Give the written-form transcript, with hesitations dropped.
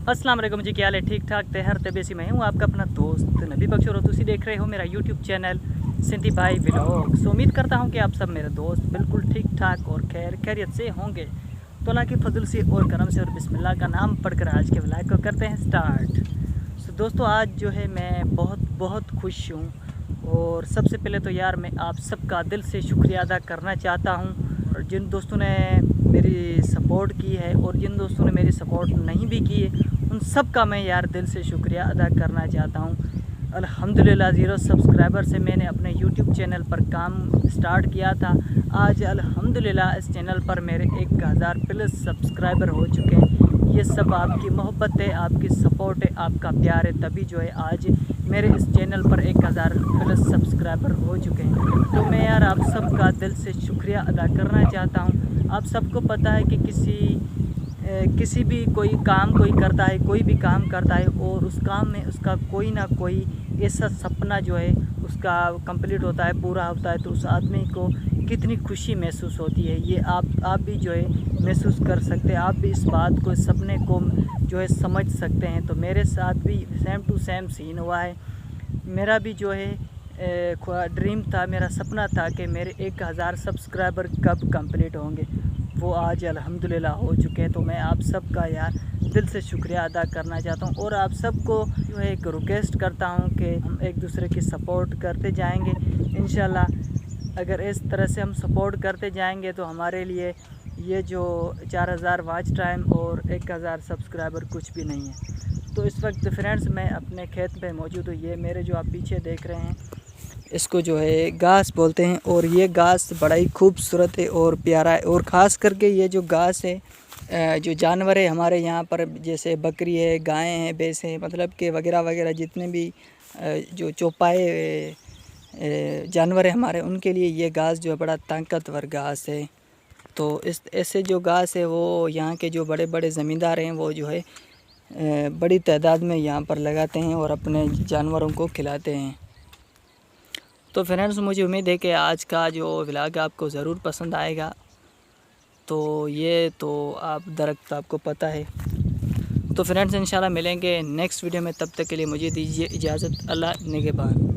अस्सलाम वालेकुम जी, क्या हाल है? ठीक ठाक तहर तबीयत मैं हूँ आपका अपना दोस्त नबी बख्श और तुसी देख रहे हो मेरा यूट्यूब चैनल सिंधी भाई व्लॉग। सो उम्मीद करता हूँ कि आप सब मेरे दोस्त बिल्कुल ठीक ठाक और खैरियत से होंगे। तो अल्लाह की फजल से और करम से और बिस्मिल्लाह का नाम पढ़कर आज के व्लॉग को करते हैं स्टार्ट। सो दोस्तों, आज जो है मैं बहुत खुश हूँ और सबसे पहले तो यार मैं आप सबका दिल से शुक्रिया अदा करना चाहता हूँ। और जिन दोस्तों ने मेरी सपोर्ट की है और जिन दोस्तों ने मेरी सपोर्ट नहीं भी की है, उन सब का मैं यार दिल से शुक्रिया अदा करना चाहता हूँ। अल्हम्दुलिल्लाह 0 सब्सक्राइबर से मैंने अपने यूट्यूब चैनल पर काम स्टार्ट किया था। आज अल्हम्दुलिल्लाह इस चैनल पर मेरे 1000 प्लस सब्सक्राइबर हो चुके हैं। ये सब आपकी मोहब्बत है, आपकी सपोर्ट है, आपका प्यार है, तभी जो है आज मेरे इस चैनल पर 1000 प्लस सब्सक्राइबर हो चुके हैं। तो मैं यार आप सबका दिल से शुक्रिया अदा करना चाहता हूँ। आप सबको पता है कि किसी भी कोई करता है, कोई भी काम करता है और उस काम में उसका कोई ना कोई ऐसा सपना जो है उसका कंप्लीट होता है, पूरा होता है, तो उस आदमी को कितनी खुशी महसूस होती है ये आप भी जो है महसूस कर सकते हैं। आप भी इस बात को, इस सपने को जो है समझ सकते हैं। तो मेरे साथ भी सेम टू सेम सीन हुआ है। मेरा भी जो है ड्रीम था, मेरा सपना था कि मेरे 1000 सब्सक्राइबर कब कंप्लीट होंगे। वो आज अल्हम्दुलिल्लाह हो चुके हैं। तो मैं आप सबका यार दिल से शुक्रिया अदा करना चाहता हूँ और आप सबको जो है एक रिक्वेस्ट करता हूँ कि हम एक दूसरे की सपोर्ट करते जाएंगे इंशाल्लाह। अगर इस तरह से हम सपोर्ट करते जाएंगे तो हमारे लिए ये जो 4000 वॉच टाइम और 1000 सब्सक्राइबर कुछ भी नहीं है। तो इस वक्त फ्रेंड्स मैं अपने खेत पे मौजूद हूँ। ये मेरे जो आप पीछे देख रहे हैं, इसको जो है घास बोलते हैं और ये घास बड़ा ही खूबसूरत है और प्यारा है। और ख़ास करके ये जो घास है, जो जानवर है हमारे यहाँ पर, जैसे बकरी है, गायें हैं, भैंस हैं, मतलब कि वगैरह वगैरह जितने भी जो चौपाए जानवर है हमारे, उनके लिए ये घास जो है बड़ा ताकतवर घास है। तो इस ऐसे जो घास है वो यहाँ के जो बड़े बड़े ज़मींदार हैं वो जो है बड़ी तादाद में यहाँ पर लगाते हैं और अपने जानवरों को खिलाते हैं। तो फ्रेंड्स, मुझे उम्मीद है कि आज का जो व्लॉग आपको ज़रूर पसंद आएगा। तो ये तो आप दरख्त आपको पता है। तो फ्रेंड्स इंशाल्लाह मिलेंगे नेक्स्ट वीडियो में, तब तक के लिए मुझे दीजिए इजाज़त। अल्लाह निगहबान।